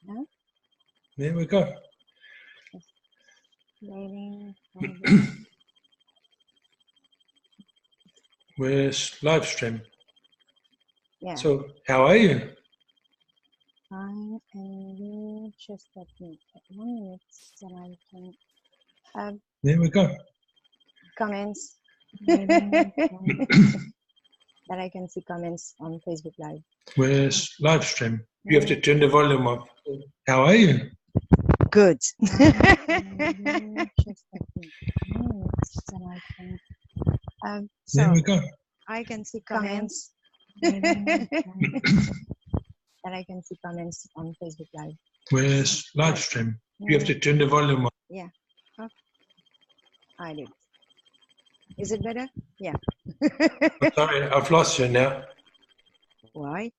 Huh? There we go. Waiting. We're live stream. Yeah. So, how are you? Fine. And you just let me 1 minute so I can have There we go. comments. That I can see comments on Facebook Live. We're live stream. You have to turn the volume up. How are you? Good. Just let me 1 minute so I can There so we go. I can see comments. That I can see comments on Facebook Live. We're live stream. You have to turn the volume up. Yeah. Okay. I did. Is it better? Yeah. Sorry, I've lost you now. Why?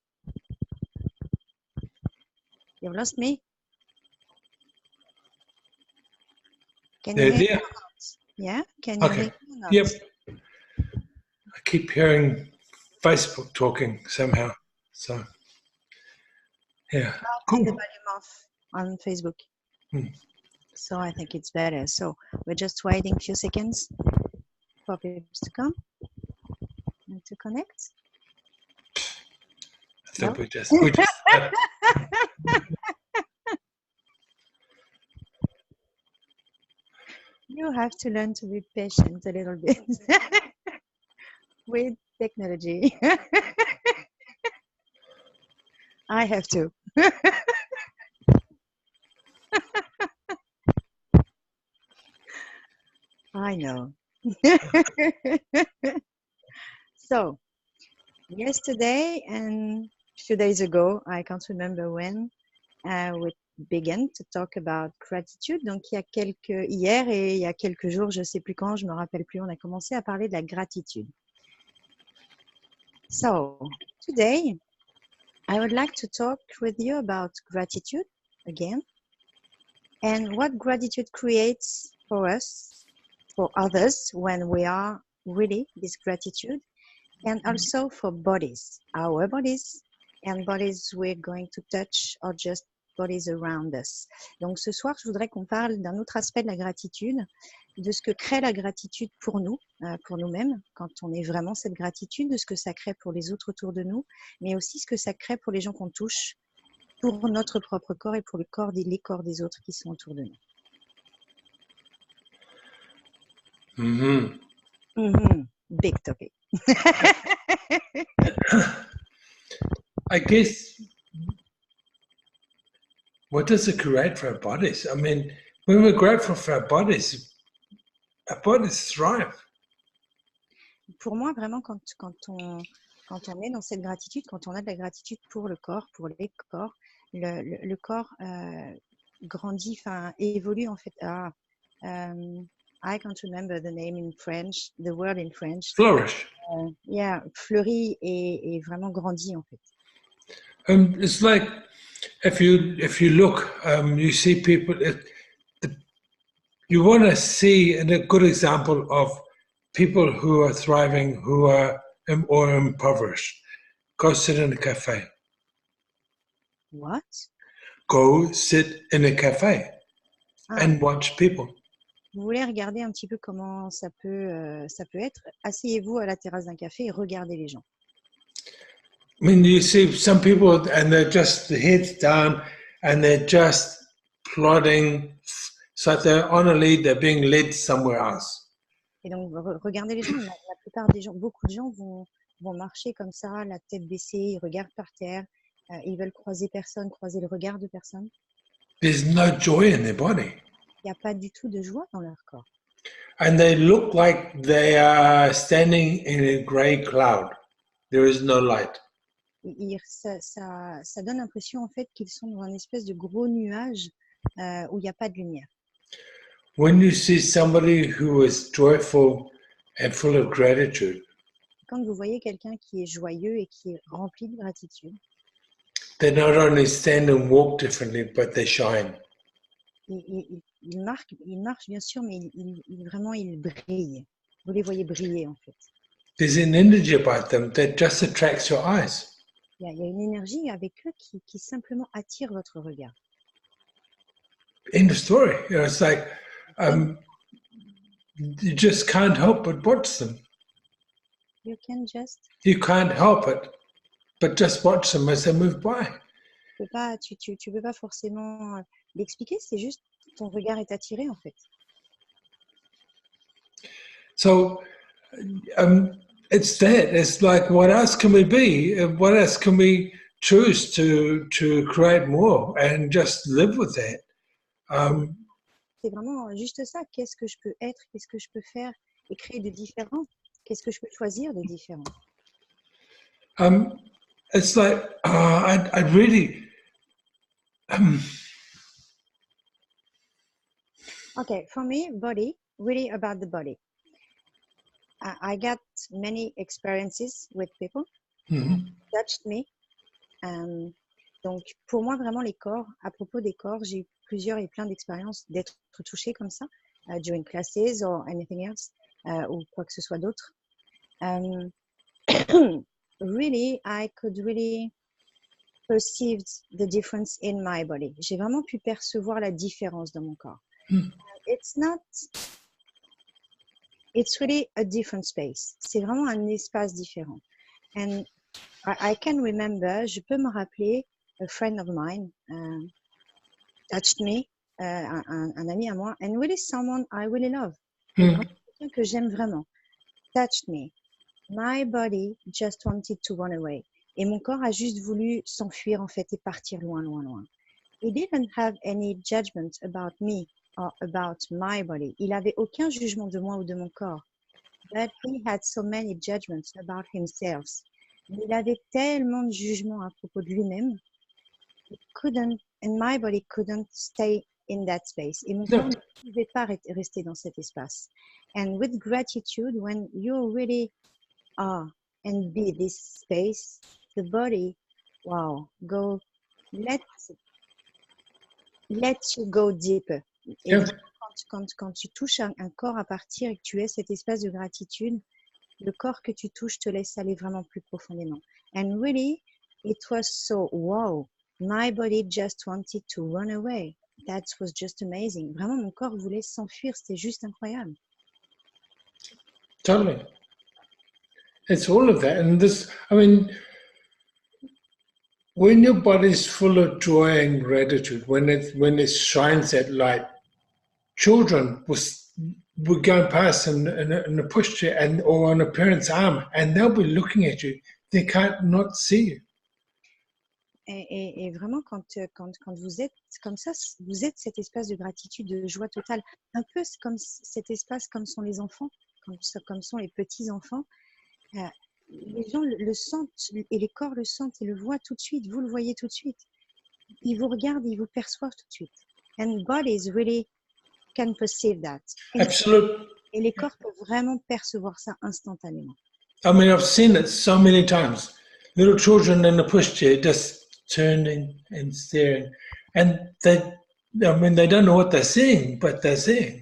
You've lost me? Can you There, hear there. me or not? Yeah? Can you hear Okay. me or not? Yep. I keep hearing Facebook talking somehow. So, yeah. I'll turn the Cool. volume off on Facebook. Hmm. So I think it's better. So we're just waiting a few seconds for people to come and to connect. I thought No? we just You have to learn to be patient a little bit with technology. I have to. I know. So, yesterday and a few days ago, I can't remember when, we began to talk about gratitude. Donc, hier et il y a quelques jours, je ne sais plus quand, je me rappelle plus, on a commencé à parler de la gratitude. So, today, I would like to talk with you about gratitude again and what gratitude creates for us, for others, when we are really this gratitude, and also for bodies, our bodies, and bodies we're going to touch or just bodies around us. Donc ce soir, je voudrais qu'on parle d'un autre aspect de la gratitude, de ce que crée la gratitude pour nous, pour nous-mêmes, quand on est vraiment cette gratitude, de ce que ça crée pour les autres autour de nous, mais aussi ce que ça crée pour les gens qu'on touche, pour notre propre corps et pour les corps des autres qui sont autour de nous. Mm-hmm. Mm-hmm. Big topic. I guess, what does it create for our bodies? I mean, when we're grateful for our bodies thrive. Pour moi, vraiment, quand on est dans cette gratitude, quand on a de la gratitude pour le corps, pour les corps, le corps grandit, enfin évolue en fait. I can't remember the name in French, the word in French. Flourish. Yeah, fleurit et vraiment grandit en fait. It's like if you look, you see people. You want to see a good example of people who are thriving, who are or impoverished. Go sit in a cafe. What? Go sit in a cafe and watch people. Vous voulez regarder un petit peu comment ça peut être? Asseyez-vous à la terrasse d'un café et regardez les gens. I mean, you see some people and they're just the heads down and they're just plodding. So they're on a lead, they're being led somewhere else. Et donc, regardez les gens. La plupart des gens, beaucoup de gens vont marcher comme ça, la tête baissée, ils regardent par terre, ils veulent croiser personne, croiser le regard de personne. There's no joy in their body. Il n'y a pas du tout de joie dans leur corps. And they look like they are standing in a gray cloud. There is no light. Ça donne l'impression en fait qu'ils sont dans une espèce de gros nuage où il n'y a pas de lumière. When you see somebody who is joyful and full of gratitude, quand vous voyez quelqu'un qui est joyeux et qui est rempli de gratitude, they not only stand and walk differently, but they shine. Ils marchent bien sûr, mais ils brillent. Vous les voyez briller en fait. There's an energy about them that just attracts your eyes. Il y a une énergie avec eux qui simplement attire votre regard. End of story. You know, it's like you just can't help but watch them. You can just. You can't help it, but just watch them as they move by. Tu peux pas forcément l'expliquer, c'est juste ton regard est attiré en fait. So it's that. It's like, what else can we be? What else can we choose to create more and just live with that? C'est vraiment juste ça. Qu'est-ce que je peux être? Qu'est-ce que je peux faire et créer de différent? Qu'est-ce que je peux choisir de différent? It's like I really. Okay, for me, body, really about the body. I got many experiences with people touched me. Donc, pour moi, vraiment, les corps, à propos des corps, j'ai eu plusieurs et plein d'expériences d'être touchée comme ça, during classes or anything else, ou quoi que ce soit d'autre. Really, I could really perceive the difference in my body. J'ai vraiment pu percevoir la différence dans mon corps. It's really a different space. C'est vraiment un espace différent. And I can remember, je peux me rappeler, a friend of mine touched me, un ami à moi, and really someone I really love. Quelqu'un que j'aime vraiment. Touched me. My body just wanted to run away. Et mon corps a juste voulu s'enfuir en fait et partir loin, loin, loin. He didn't have any judgment about me or about my body. Il avait aucun jugement de moi ou de mon corps. But he had so many judgments about himself. Il avait tellement de jugements à propos de lui-même. And my body couldn't stay in that space. Et mon corps ne pouvait pas rester dans cet espace. And with gratitude, when you really are and be this space, the body, wow, go, let you go deeper. Et quand tu touches un corps à partir et que tu es cet espace de gratitude, le corps que tu touches te laisse aller vraiment plus profondément. And really, it was so, wow, my body just wanted to run away. That was just amazing. Vraiment, mon corps voulait s'enfuir, c'était juste incroyable. Totally. It's all of that. And this, I mean, when your body's full of joy and gratitude, when it shines that light, children will go past in a pushchair or on a parent's arm, and they'll be looking at you. They can't not see you. Et vraiment, quand vous êtes comme ça, vous êtes cet espace de gratitude, de joie totale. Un peu comme cet espace, comme sont les enfants, comme sont les petits-enfants. Les gens le sentent et les corps le sentent et le voient tout de suite. Vous le voyez tout de suite. Ils vous regardent, ils vous perçoivent tout de suite. And bodies really can perceive that. Absolutely. Et les corps peuvent vraiment percevoir ça instantanément. I mean, I've seen it so many times. Little children in a pushchair just turning and staring. And they don't know what they're seeing, but they're seeing.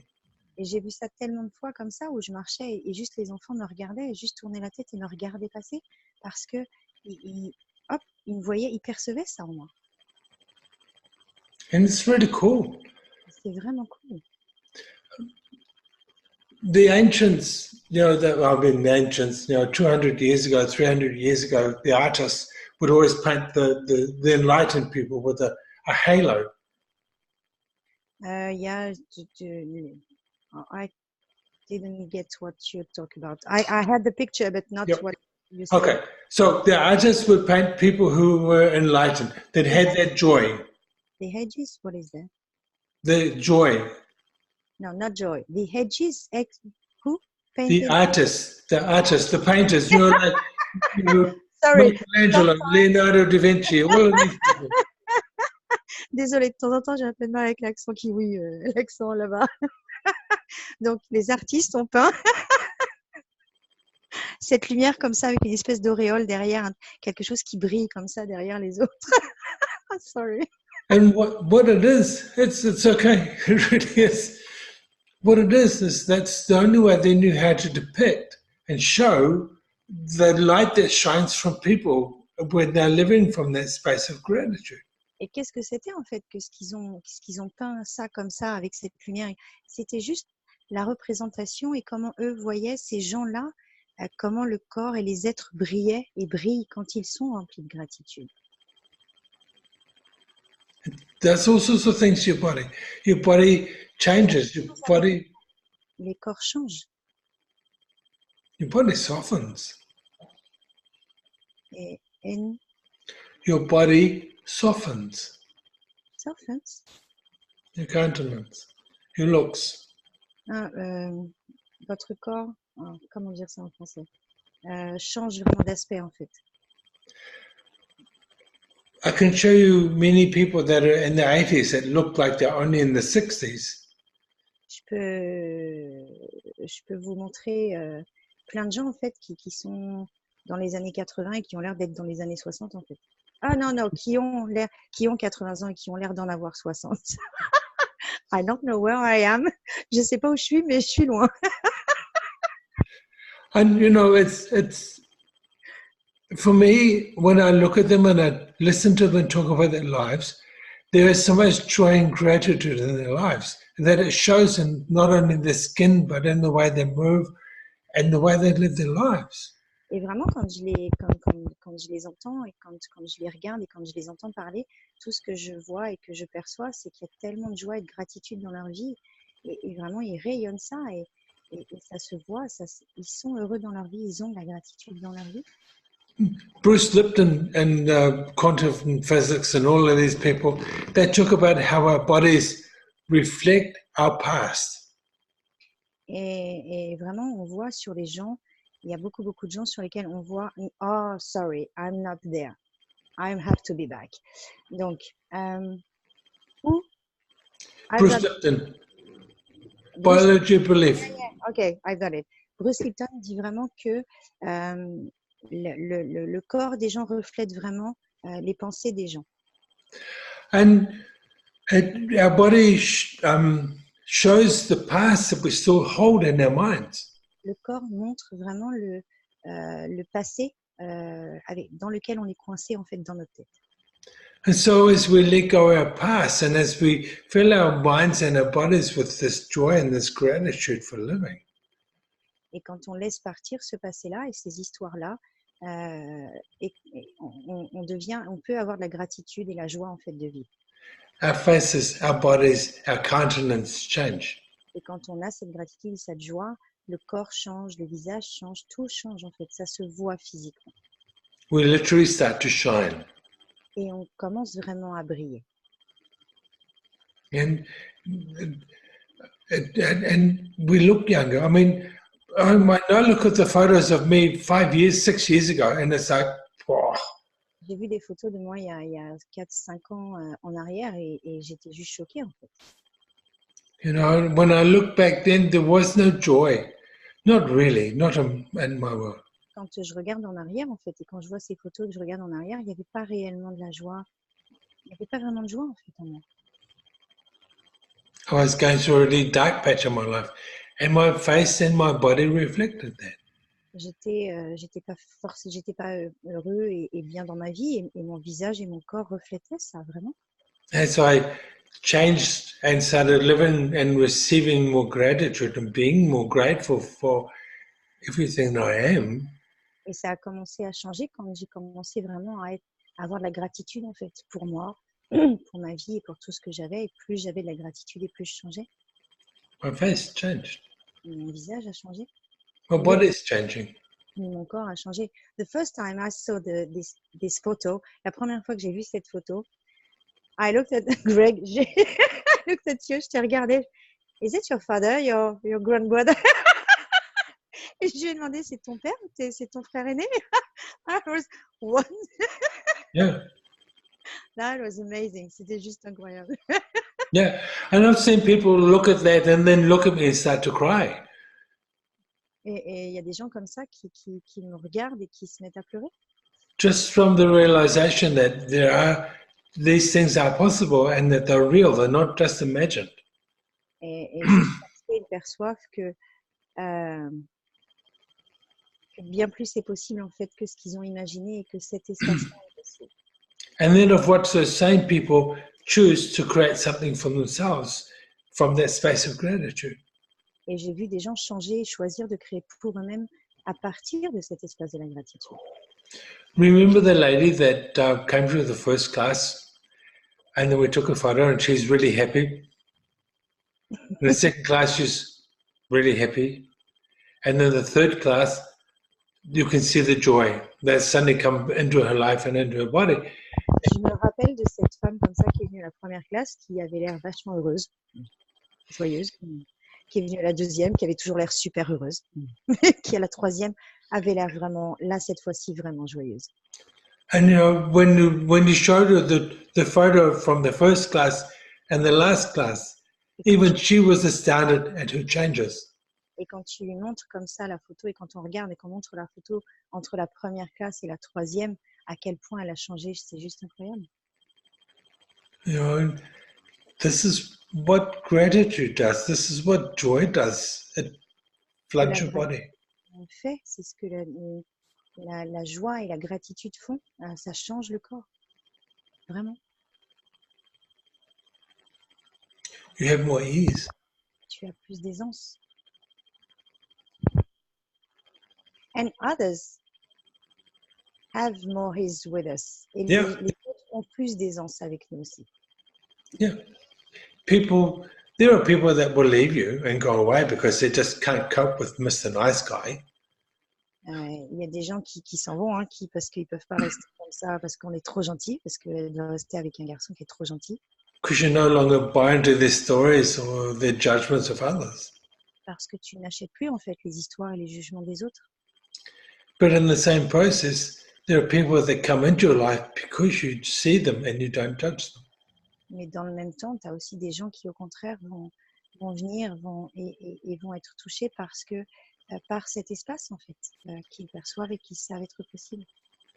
Et j'ai vu ça tellement de fois comme ça, où je marchais et juste les enfants me regardaient et juste tournaient la tête et me regardaient passer parce que ils me voyaient, ils percevaient ça en moi. And it's really cool. C'est vraiment cool. The ancients, the ancients, 200 years ago, 300 years ago, the artists would always paint the enlightened people with a halo. Yeah, I didn't get what you talk about. I had the picture, but not what you said. Okay, so the artists would paint people who were enlightened, that had that joy. The hedges? What is that? The joy. No, not joy. The hedges. Who painted? The artists, the painters. Like Sorry. Michelangelo, Leonardo da Vinci, all of these people. Désolée, de temps en temps, j'ai un peu de mal avec l'accent kiwi, l'accent là-bas. Donc, les artistes ont peint cette lumière comme ça, avec une espèce d'auréole derrière, quelque chose qui brille comme ça derrière les autres. Sorry. And what it is, it's okay. It really is. What it is that's the only way they knew how to depict and show the light that shines from people when they're living from that space of gratitude. Et qu'est-ce que c'était en fait que ce qu'ils ont peint ça comme ça avec cette lumière? C'était juste la représentation et comment eux voyaient ces gens-là, comment le corps et les êtres brillaient et brillent quand ils sont remplis de gratitude. There's all sorts of things to your body. Your body changes. Les corps changent Your body softens. and Your body softens. softens. Your countenance, your looks. Votre corps, comment dire ça en français, change vraiment d'aspect en fait. I can show you many people that are in the 80s that look like they're only in the 60s. Je peux vous montrer plein de gens en fait qui sont dans les années 80 et qui ont l'air d'être dans les années 60 en fait. Ah non, qui ont 80 ans et qui ont l'air d'en avoir 60. I don't know where I am. Je sais pas où je suis, mais je suis loin. And you know, it's for me, when I look at them and I listen to them talk about their lives, there is so much joy and gratitude in their lives that it shows in not only their skin, but in the way they move and the way they live their lives. Et vraiment, quand je les entends et quand je les regarde et quand je les entends parler, tout ce que je vois et que je perçois, c'est qu'il y a tellement de joie et de gratitude dans leur vie. Et vraiment, ils rayonnent ça et ça se voit. Ils sont heureux dans leur vie, ils ont de la gratitude dans leur vie. Bruce Lipton and quantum physics and all of these people, they talk about how our bodies reflect our past. Et vraiment, on voit sur les gens, il y a beaucoup de gens sur lesquels on voit, oh, sorry, I'm not there. I have to be back. Donc, Bruce Lipton, biology belief. Okay, I got it. Bruce Lipton dit vraiment que le corps des gens reflète vraiment les pensées des gens. And our body shows the past that we still hold in our minds. Le corps montre vraiment le passé dans lequel on est coincé en fait dans notre tête. And so as we let go of our past and as we fill our minds and our bodies with this joy and this gratitude for living, Et quand on laisse partir ce passé-là et ces histoires-là, on peut avoir de la gratitude et la joie en fait de vivre. our faces, our bodies, our countenance change. Et quand on a cette gratitude et cette joie, le corps change, le visage change, tout change en fait, ça se voit physiquement. We literally start to shine. Et on commence vraiment à briller. And we look younger. I mean, I might now look at the photos of me 5 years, 6 years ago, and it's like, wow. J'ai vu des photos de moi il y a 4-5 ans en arrière et j'étais juste choquée en fait. You know, when I look back then, there was no joy. Not really, not in my world. Quand je regarde en arrière en fait, et quand je vois ces photos que je regarde en arrière, il n'y avait pas réellement de la joie. Il n'y avait pas vraiment de joie en fait en moi. I was going through a really dark patch of my life, and my face and my body reflected that. J'étais pas heureux et bien dans ma vie et mon visage et mon corps reflétaient ça vraiment. As I changed and started living and receiving more gratitude and being more grateful for everything I am, Et ça a commencé à changer quand j'ai commencé vraiment à avoir de la gratitude en fait pour moi, pour ma vie et pour tout ce que j'avais. Et plus j'avais de la gratitude et plus je changeais. my face changed. Mon visage a changé. My body's changing. Mon corps a changé. The first time I saw this photo, la première fois que j'ai vu cette photo, I looked at Greg. I looked at you. Je t'ai regardé. Is it your father, your grandbrother? Et je lui ai demandé, c'est ton père ou c'est ton frère aîné? I was, what? Yeah. That was amazing. C'était juste incroyable. Yeah. And I've seen people look at that and then look at me and start to cry. Et il y a des gens comme ça qui me regardent et qui se mettent à pleurer. Just from the realization that these things are possible and that they're real, they're not just imagined. Et juste parce qu'ils perçoivent que bien plus c'est possible en fait que ce qu'ils ont imaginé et que cet espace-là est possible. And then I've watched those same people choose to create something for themselves from that space of gratitude. Et j'ai vu des gens changer et choisir de créer pour eux-mêmes à partir de cet espace de la gratitude. Remember the lady that came through the first class, and then we took a photo, and she's really happy. In the second class, she's really happy, and then the third class, you can see the joy that suddenly come into her life and into her body. Je me rappelle de cette femme comme ça qui est venue à la première classe, qui avait l'air vachement heureuse, joyeuse, qui est venue à la deuxième, qui avait toujours l'air super heureuse, qui à la troisième avait l'air vraiment, là cette fois-ci, vraiment joyeuse. And you know, when you showed her the photo from the first class and the last class, even she was astounded at her changes. Et quand tu lui montres comme ça la photo, et quand on regarde et qu'on montre la photo entre la première classe et la troisième, à quel point elle a changé, c'est juste incroyable. You know, this is what gratitude does. This is what joy does. It floods your body. En fait, c'est ce que la joie et la gratitude font. Ça change le corps. Vraiment. You have more ease. Tu as plus d'aisance. And others have more ease with us. Et Yeah. les autres ont plus d'aisance avec nous aussi. Yeah. There are people that will leave you and go away because they just can't cope with Mr. Nice Guy. Il y a des gens qui s'en vont, hein, parce qu'ils ne peuvent pas rester comme ça, parce qu'on est trop gentil, parce qu'ils doivent rester avec un garçon qui est trop gentil. Because you no longer buy into their stories or their judgments of others. Parce que tu n'achètes plus en fait les histoires et les jugements des autres. But in the same process, there are people that come into your life because you see them and you don't judge them. Mais dans le même temps, tu as aussi des gens qui, au contraire, vont venir et vont être touchés parce que par cet espace, en fait, qu'ils perçoivent et qu'ils savent être possible.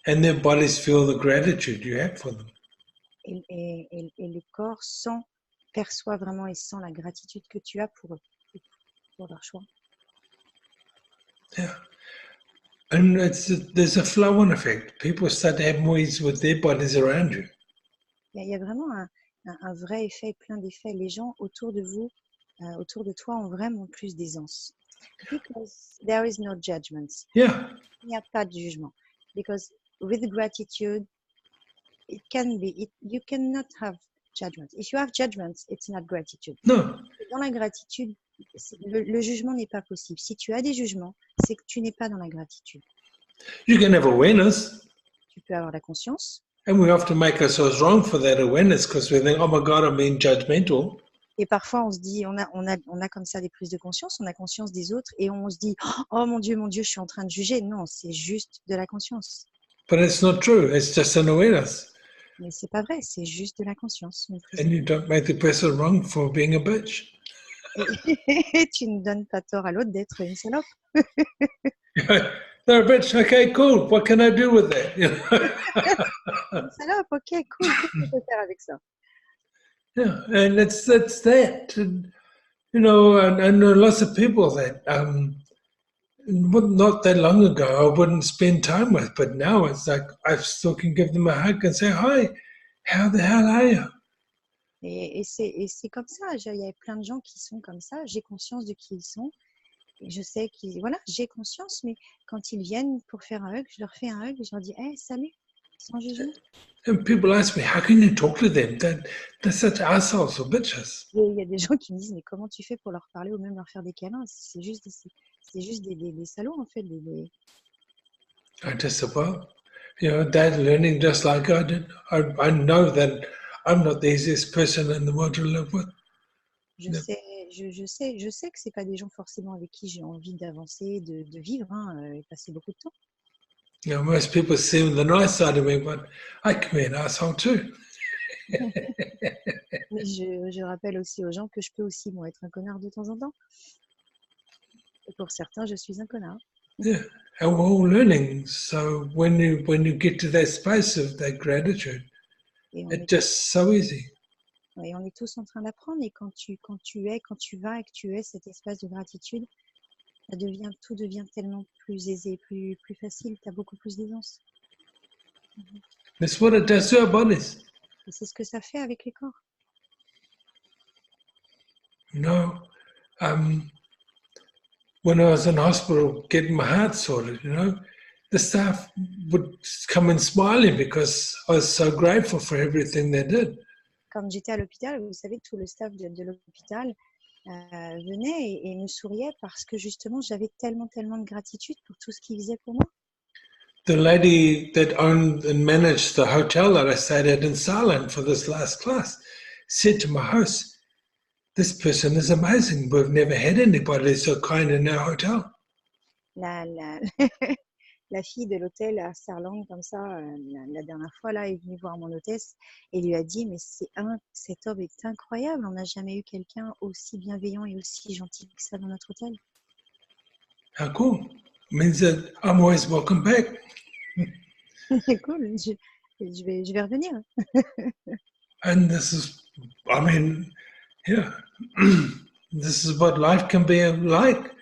And their bodies feel the gratitude you have for them. Et le corps perçoit vraiment et sent la gratitude que tu as pour eux, pour leur choix. Yeah. And there's a flow-on effect. People start to have more ease with their bodies around you. Il y a vraiment un vrai effet, plein d'effets. Les gens autour de vous, autour de toi, ont vraiment plus d'aisance. Because there is no judgment. Yeah. Il n'y a pas de jugement. Because with gratitude, you cannot have judgment. If you have judgment, it's not gratitude. No. Dans la gratitude, le jugement n'est pas possible. Si tu as des jugements, c'est que tu n'es pas dans la gratitude. You can have awareness. Tu peux avoir la conscience. And we often make ourselves wrong for that awareness because we think, oh my God, I'm being judgmental. Et parfois, on se dit, on a comme ça des prises de conscience, on a conscience des autres et on se dit, oh mon Dieu, je suis en train de juger. Non, c'est juste de la conscience. But it's not true. It's just an awareness. Mais c'est pas vrai, c'est juste de la conscience. And you don't make the person wrong for being a bitch. Et tu ne donnes pas tort à l'autre d'être une salope. They're a bitch. Okay, cool. What can I do with that? Une salope, ok, cool. Qu'est-ce que je peux faire avec ça? Yeah, and it's that. And, you know, and there are lots of people that not that long ago I wouldn't spend time with, but now it's like I still can give them a hug and say, hi, how the hell are you? Et c'est comme ça. Il y a plein de gens qui sont comme ça. J'ai conscience de qui ils sont. Et je sais qu'ils, voilà, j'ai conscience, mais quand ils viennent pour faire un hug, je leur fais un hug et je leur dis, hey, salut, sans jugement. And people ask me, how can you talk to them? They're such assholes or bitches. Et il y a des gens qui me disent, mais comment tu fais pour leur parler ou même leur faire des câlins? C'est juste des salauds, en fait. I just said, well, you know, they're learning just like I did. I know that I'm not the easiest person in the world to live with. Je sais que c'est pas des gens forcément avec qui j'ai envie d'avancer, de vivre, et passer beaucoup de temps. You know, most people see the nice side of me, but I can be an asshole too. Mais je rappelle aussi aux gens que je peux aussi, moi, être un connard de temps en temps. Et pour certains, je suis un connard. Yeah, and we're all learning. So when you get to that space of that gratitude, it's just so easy. Et on est tous en train d'apprendre. Et quand tu vas et que tu es cet espace de gratitude, tout devient tellement plus aisé, plus facile. Tu as beaucoup plus d'aisance. That's what it does to our bodies. Et c'est ce que ça fait avec les corps. You know, when I was in hospital getting my heart sorted, the staff would come and smiling because I was so grateful for everything they did. Quand j'étais à l'hôpital, vous savez que tout le staff de l'hôpital venait et me souriait parce que justement, j'avais tellement de gratitude pour tout ce qu'ils faisaient pour moi. The lady that owned and managed the hotel that I stayed at in Saarland for this last class said to my host, "This person is amazing. We've never had anybody so kind in our hotel." La, la, la fille de l'hôtel à Saarland, comme ça, la dernière fois, là, est venue voir mon hôtesse et lui a dit, mais cet homme est incroyable, on n'a jamais eu quelqu'un aussi bienveillant et aussi gentil que ça dans notre hôtel. How cool. Means that I'm always welcome back. C'est cool, je vais revenir. And this is, I mean, yeah, this is what life can be like.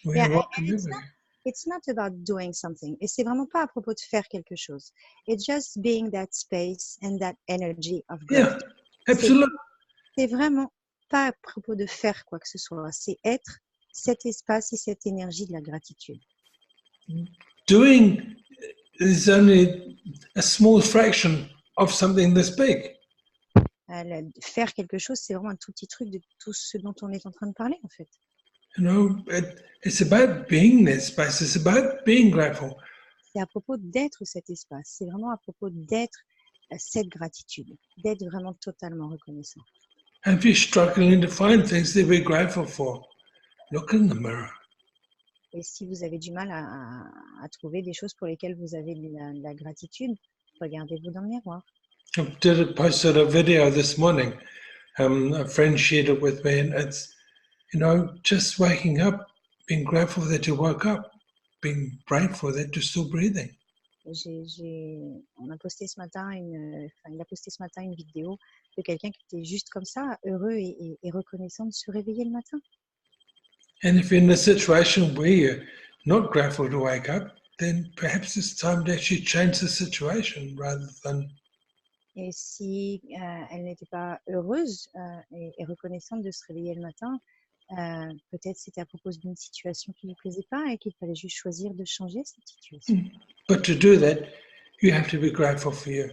We're Yeah, welcome and everywhere. it's not about doing something. Et c'est vraiment pas à propos de faire quelque chose. It's just being that space and that energy of Yeah, gratitude. absolutely. C'est vraiment pas à propos de faire quoi que ce soit. C'est être cet espace et cette énergie de la gratitude. Doing is only a small fraction of something this big. Faire quelque chose, c'est vraiment un tout petit truc de tout ce dont on est en train de parler, en fait. You know, it's about being this space. It's about being grateful. C'est à propos d'être cet espace. C'est vraiment à propos d'être cette gratitude, d'être vraiment totalement reconnaissant. And if you're struggling to find things to be grateful for, look in the mirror. Et si vous avez du mal à trouver des choses pour lesquelles vous avez de la gratitude, regardez-vous dans le miroir. I posted a video this morning. A friend shared it with me, and it's, just waking up, being grateful that you woke up, being grateful that you're still breathing. On a posté ce matin il a posté ce matin une vidéo de quelqu'un qui était juste comme ça, heureux et reconnaissant de se réveiller le matin. And if you're in a situation where you're not grateful to wake up, then perhaps it's time to actually change the situation rather than. Et si elle n'était pas heureuse et reconnaissante de se réveiller le matin, peut-être c'était à propos d'une situation qui ne lui plaisait pas et qu'il fallait juste choisir de changer cette situation. But to do that, you have to be grateful for you.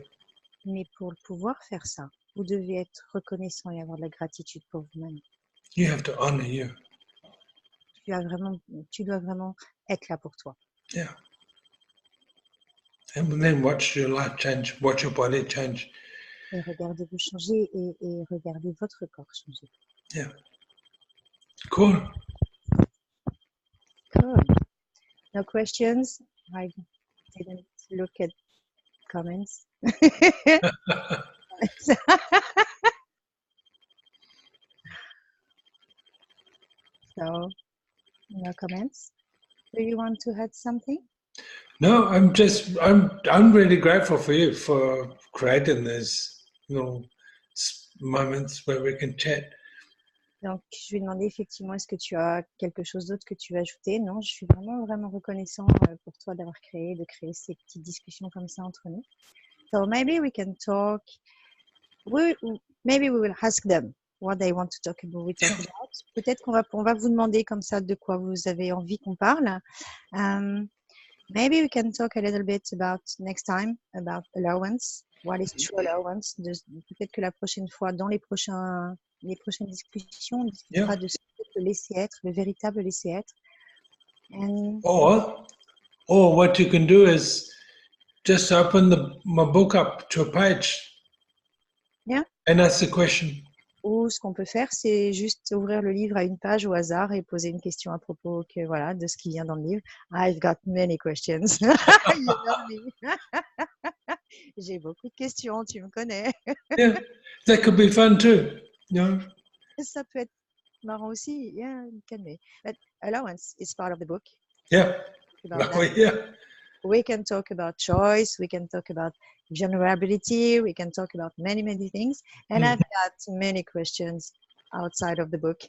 Mais pour pouvoir faire ça, vous devez être reconnaissant et avoir de la gratitude pour vous-même. You have to honor you. Tu dois vraiment être là pour toi. Yeah. And then watch your life change, watch your body change. Et regardez-vous changer et regardez votre corps changer. Yeah. Cool. Cool. No questions? I didn't look at comments. So, no comments? Do you want to add something? No, I'm really grateful for you for creating these little moments where we can chat. Donc, je vais demander effectivement, est-ce que tu as quelque chose d'autre que tu veux ajouter? Non, je suis vraiment reconnaissant pour toi de créer ces petites discussions comme ça entre nous. So maybe we can talk. Maybe we will ask them what they want to talk about. Peut-être qu'on va vous demander comme ça de quoi vous avez envie qu'on parle. Maybe we can talk a little bit about next time about allowance. What is true allowance? Peut-être que la prochaine fois, dans les prochaines discussions, on discutera de ce que le laisser être, le véritable laisser être. Or what you can do is just open my book up to a page. Yeah. And ask the question. Ou ce qu'on peut faire, c'est juste ouvrir le livre à une page au hasard et poser une question à propos de ce qui vient dans le livre. I've got many questions. You know me. J'ai beaucoup de questions, tu me connais. Yeah, that could be fun too. Yeah. Ça peut être marrant aussi. Yeah, you can be. But allowance is part of the book. Yeah. Yeah. We can talk about choice. We can talk about vulnerability. We can talk about many things. And I've got many questions outside of the book.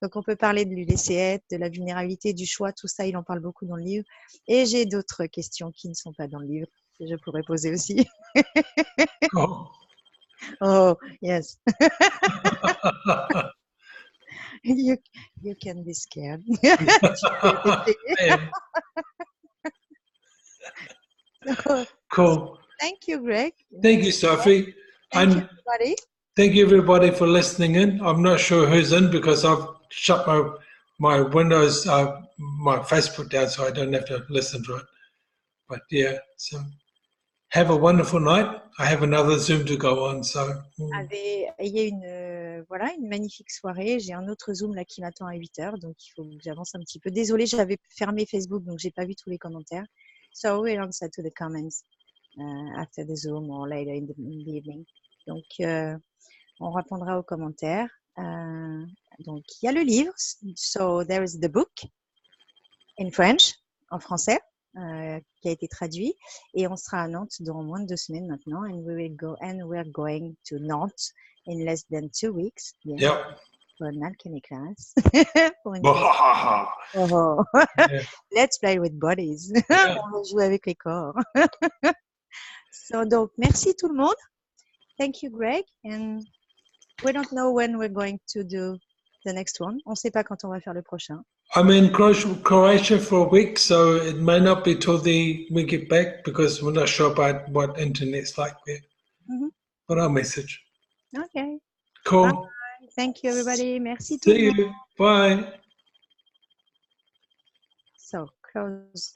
Donc, on peut parler de lui laisser être, de la vulnérabilité, du choix, tout ça, il en parle beaucoup dans le livre. Et j'ai d'autres questions qui ne sont pas dans le livre. que je pourrais poser aussi. Oh. Oh, yes. You, you can be scared. Yeah. So, Cool. thank you, Greg. Thank you, Sophie. Thank you, And everybody. thank you, everybody, for listening in. I'm not sure who's in because I've shut my Windows, my Facebook down, so I don't have to listen to it. But yeah, so have a wonderful night. I have another Zoom to go on, so Ayez voilà, une magnifique soirée. J'ai un autre Zoom là qui m'attend à 8 heures, donc il faut que j'avance un petit peu. Désolée, j'avais fermé Facebook, donc j'ai pas vu tous les commentaires. So we'll answer to the comments after the Zoom or later in the evening. Donc, on répondra aux commentaires. Donc, il y a le livre. So there is the book in French, en français, qui a été traduit. Et on sera à Nantes dans moins de 2 semaines maintenant. And we're going to Nantes in less than 2 weeks. yep. Pour une alchemy class. Pour une Yeah. oh. Let's play with bodies. Yeah. On va jouer avec les corps. So, donc, merci tout le monde. Thank you, Greg. And we don't know when we're going to do the next one. On ne sait pas quand on va faire le prochain. I'm in Croatia for a week, so it may not be till we get back because we're not sure about what internet's like there. But I'll message. Okay. Cool. Bye. Thank you, everybody. Merci tout le See monde. you. Bye. So, close.